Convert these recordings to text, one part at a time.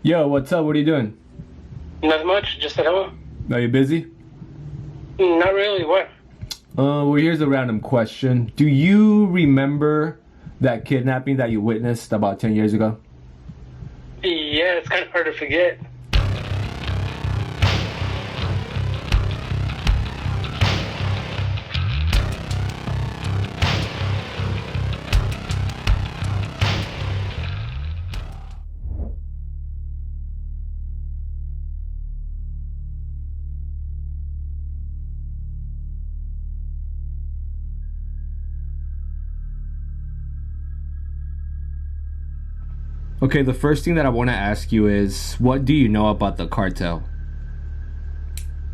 Yo, what's up? What are you doing? Not much, just at home. Are you busy? Not really, what? Well, here's a random question. Do you remember that kidnapping that you witnessed about 10 years ago? Yeah, it's kind of hard to forget. Okay, the first thing that I want to ask you is, what do you know about the cartel?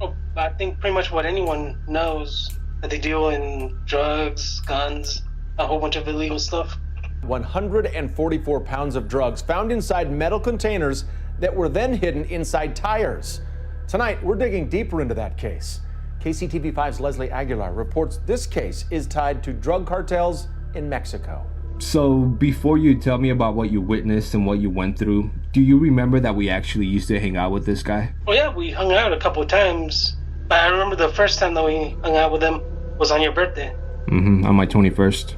Oh, I think pretty much what anyone knows, that they deal in drugs, guns, a whole bunch of illegal stuff. 144 pounds of drugs found inside metal containers that were then hidden inside tires. Tonight, we're digging deeper into that case. KCTV5's Leslie Aguilar reports this case is tied to drug cartels in Mexico. So, before you tell me about what you witnessed and what you went through, do you remember that we actually used to hang out with this guy? Oh yeah, we hung out a couple of times. But I remember the first time that we hung out with him was on your birthday. On my 21st.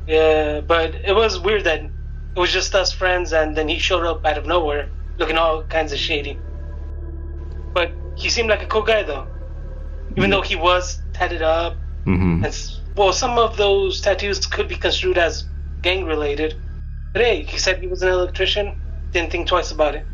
Yeah, but it was weird that it was just us friends and then he showed up out of nowhere, looking all kinds of shady. But he seemed like a cool guy though. Even though he was tatted up. Well, some of those tattoos could be construed as gang related. But hey, he said he was an electrician. Didn't think twice about it.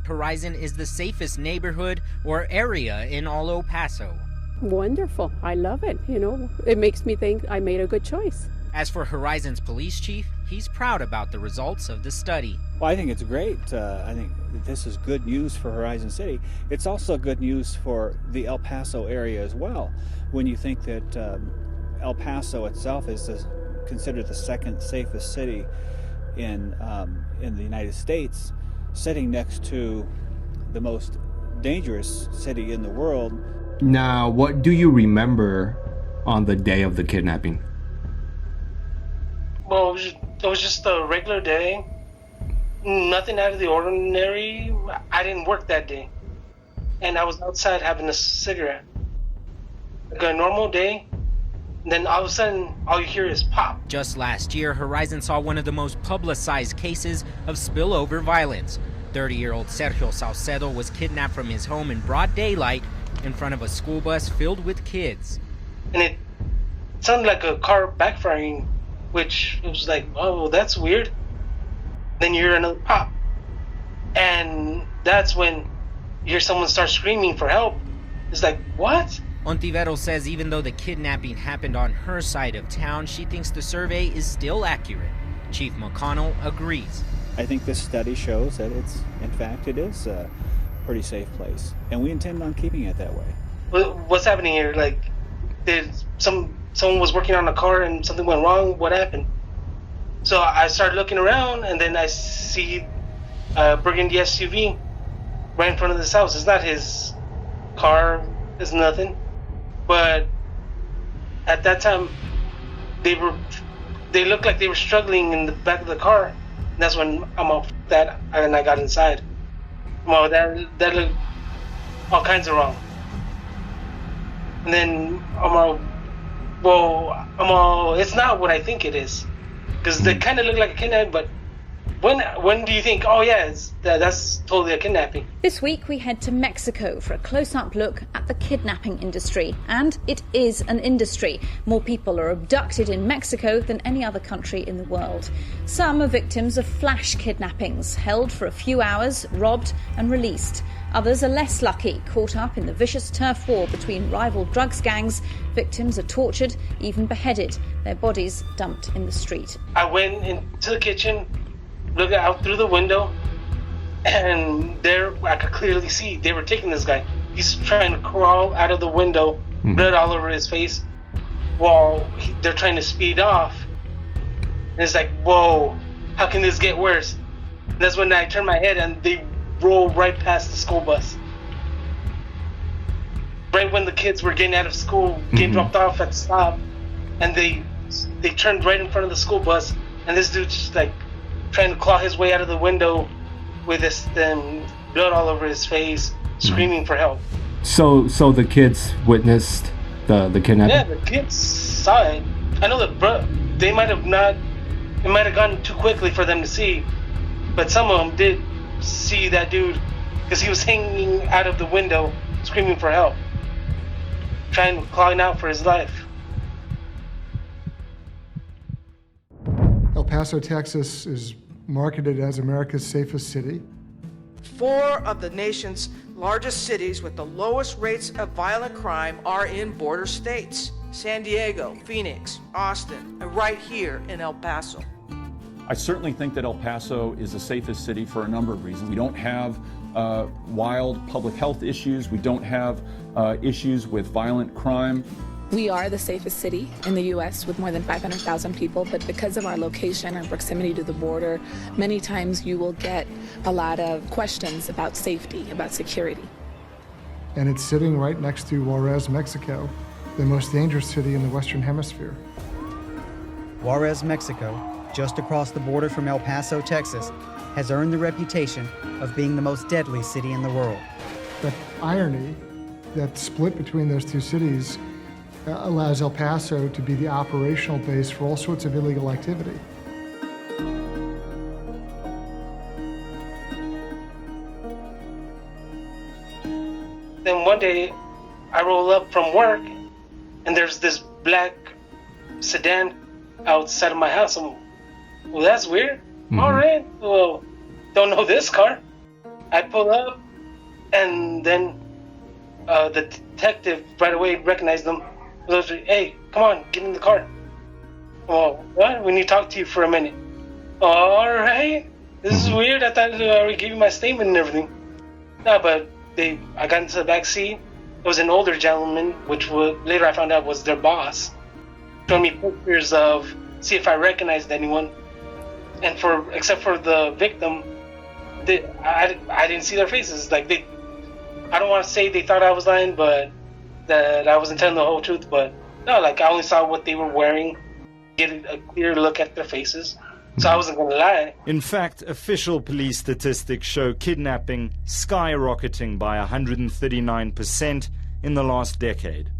Horizon is the safest neighborhood or area in all El Paso. Wonderful. I love it. You know, it makes me think I made a good choice. As for Horizon's police chief, he's proud about the results of the study. Well, I think it's great. I think that this is good news for Horizon City. It's also good news for the El Paso area as well. When you think that El Paso itself is considered the second safest city in the United States, sitting next to the most dangerous city in the world. Now, what do you remember on the day of the kidnapping? Well, it was just a regular day. Nothing out of the ordinary. I didn't work that day. And I was outside having a cigarette. Like a normal day. And then all of a sudden, all you hear is pop. Just last year, Horizon saw one of the most publicized cases of spillover violence. 30-year-old Sergio Saucedo was kidnapped from his home in broad daylight in front of a school bus filled with kids. And it sounded like a car backfiring, which it was like, oh, that's weird. Then you hear another pop. And that's when you hear someone start screaming for help. It's like, what? Ontiveros says even though the kidnapping happened on her side of town, she thinks the survey is still accurate. Chief McConnell agrees. I think this study shows that it is a pretty safe place, and we intend on keeping it that way. What's happening here? Like, did someone was working on a car and something went wrong? What happened? So I started looking around, and then I see a burgundy SUV right in front of this house. It's not his car. It's nothing. But at that time, they looked like they were struggling in the back of the car. And that's when I'm all that, and I got inside. Well, that looked all kinds of wrong. And then it's not what I think it is. Because they kind of look like a kidnapping, but when do you think, oh yeah, that's totally a kidnapping? This week we head to Mexico for a close-up look at the kidnapping industry. And it is an industry. More people are abducted in Mexico than any other country in the world. Some are victims of flash kidnappings, held for a few hours, robbed and released. Others are less lucky, caught up in the vicious turf war between rival drugs gangs. Victims are tortured, even beheaded, their bodies dumped in the street. I went into the kitchen, looked out through the window, and there I could clearly see they were taking this guy. He's trying to crawl out of the window, blood all over his face, while they're trying to speed off. And it's like, whoa, how can this get worse? And that's when I turn my head and they roll right past the school bus. Right when the kids were getting out of school, getting dropped off at the stop, and they turned right in front of the school bus, and this dude's just like trying to claw his way out of the window with this blood all over his face, screaming for help. So the kids witnessed the kidnapping? Yeah, the kids saw it. I know that they might have not, it might have gone too quickly for them to see, but some of them did see that dude because he was hanging out of the window screaming for help, clawing out for his life. El Paso, Texas is marketed as America's safest city. 4 of the nation's largest cities with the lowest rates of violent crime are in border states: San Diego, Phoenix, Austin, and right here in El Paso. I certainly think that El Paso is the safest city for a number of reasons. We don't have wild public health issues. We don't have issues with violent crime. We are the safest city in the U.S. with more than 500,000 people, but because of our location and proximity to the border, many times you will get a lot of questions about safety, about security. And it's sitting right next to Juarez, Mexico, the most dangerous city in the Western Hemisphere. Juarez, Mexico, just across the border from El Paso, Texas, has earned the reputation of being the most deadly city in the world. The irony that split between those two cities allows El Paso to be the operational base for all sorts of illegal activity. Then one day, I roll up from work, and there's this black sedan outside of my house. I'm, well, that's weird. All right, well, don't know this car. I pull up, and then the detective right away recognized them. Hey, come on, get in the car. Oh, what? We need to talk to you for a minute. All right. This is weird. I thought I already gave you my statement and everything. No, but I got into the back seat. It was an older gentleman, which later I found out was their boss. Showing me pictures of, see if I recognized anyone. And except for the victim, I didn't see their faces. Like I don't want to say they thought I was lying, but that I wasn't telling the whole truth, but no, like I only saw what they were wearing, get a clear look at their faces, so I wasn't gonna lie. In fact, official police statistics show kidnapping skyrocketing by 139% in the last decade.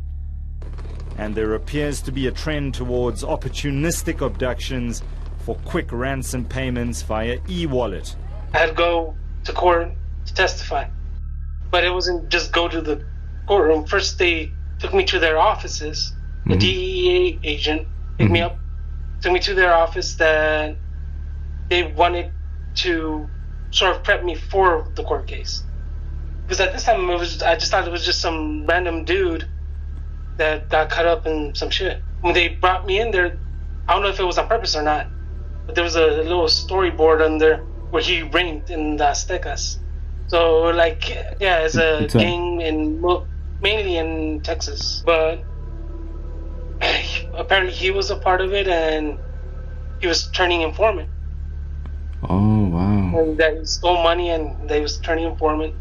And there appears to be a trend towards opportunistic abductions for quick ransom payments via e-wallet. I had to go to court to testify, but it wasn't just go to the courtroom. First, they took me to their offices. The DEA agent picked me up, took me to their office that they wanted to sort of prep me for the court case. Because at this time, I just thought it was just some random dude that got caught up in some shit. When they brought me in there, I don't know if it was on purpose or not, but there was a little storyboard on there where he reigned in the Aztecas. So, like, yeah, it's a gang mainly in Texas, but apparently he was a part of it, and he was turning informant. Oh, wow. And that he stole money, and they was turning informant.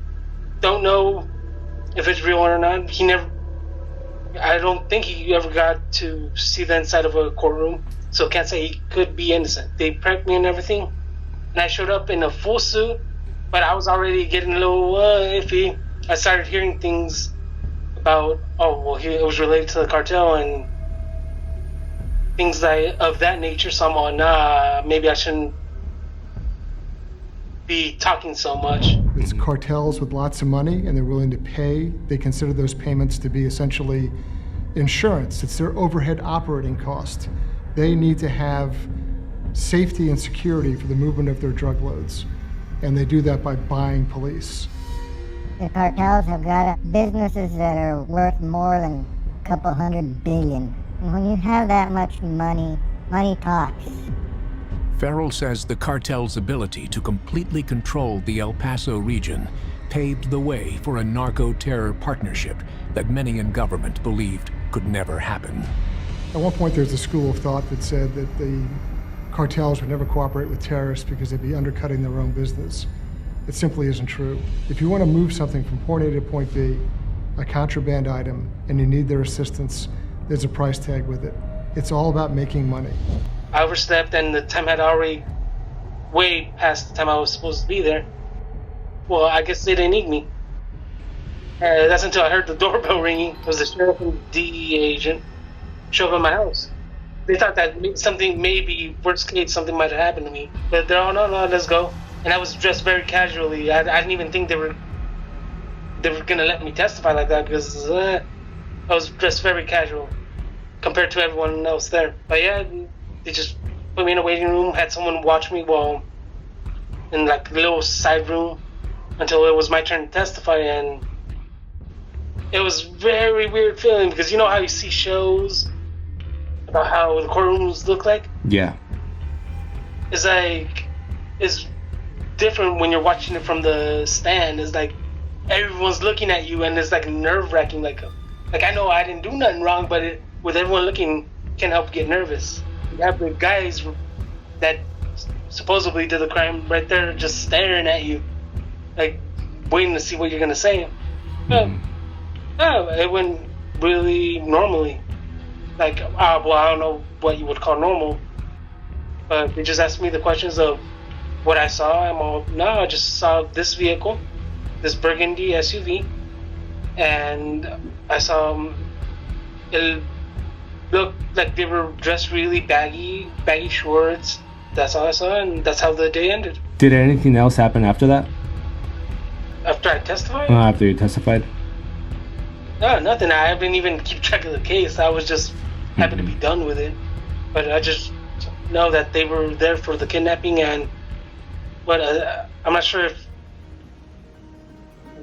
Don't know if it's real or not. I don't think he ever got to see the inside of a courtroom, so can't say he could be innocent. They prepped me and everything, and I showed up in a full suit, but I was already getting a little iffy. I started hearing things about, it was related to the cartel and things of that nature. So I'm on, maybe I shouldn't be talking so much. It's cartels with lots of money, and they're willing to pay. They consider those payments to be essentially insurance. It's their overhead operating cost. They need to have safety and security for the movement of their drug loads, and they do that by buying police. The cartels have got businesses that are worth more than a couple $100 billion. And when you have that much money, money talks. Farrell says the cartel's ability to completely control the El Paso region paved the way for a narco-terror partnership that many in government believed could never happen. At one point, there's a school of thought that said that the cartels would never cooperate with terrorists because they'd be undercutting their own business. It simply isn't true. If you want to move something from point A to point B, a contraband item, and you need their assistance, there's a price tag with it. It's all about making money. I overstepped and the time had already way past the time I was supposed to be there. Well, I guess they didn't need me. That's until I heard the doorbell ringing. It was the sheriff and DEA agent show up at my house. They thought that something, maybe, worst case, something might have happened to me. But they're all, no, let's go. And I was dressed very casually. I didn't even think they were gonna let me testify like that because I was dressed very casual compared to everyone else there. But yeah, they just put me in a waiting room, had someone watch me while in like a little side room until it was my turn to testify, and it was very weird feeling because you know how you see shows about how the courtrooms look like? Yeah. It's like, it's different when you're watching it from the stand. It's like everyone's looking at you and it's like nerve-wracking. Like I know I didn't do nothing wrong, but with everyone looking, can't help get nervous. You have the guys that supposedly did the crime right there just staring at you, like waiting to see what you're gonna say. But it went really normally. Like, well, I don't know what you would call normal, but they just asked me the questions of what I saw. I'm all, no, I just saw this vehicle, this burgundy SUV, and I saw it looked like they were dressed really baggy shorts. That's all I saw, and that's how the day ended. Did anything else happen after that? After I testified? After you testified? No, nothing. I haven't even keep track of the case. I was just happy to be done with it. But I just know that they were there for the kidnapping, and I'm not sure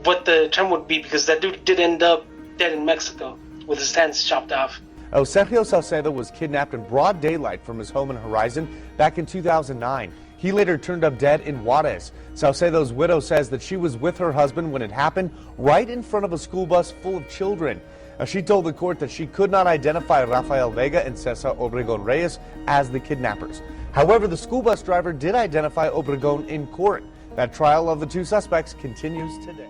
what the term would be, because that dude did end up dead in Mexico with his hands chopped off. Sergio Saucedo was kidnapped in broad daylight from his home in Horizon back in 2009. He later turned up dead in Juarez. Saucedo's widow says that she was with her husband when it happened, right in front of a school bus full of children. She told the court that she could not identify Rafael Vega and Cesar Obregon-Reyes as the kidnappers. However, the school bus driver did identify Obregon in court. That trial of the two suspects continues today.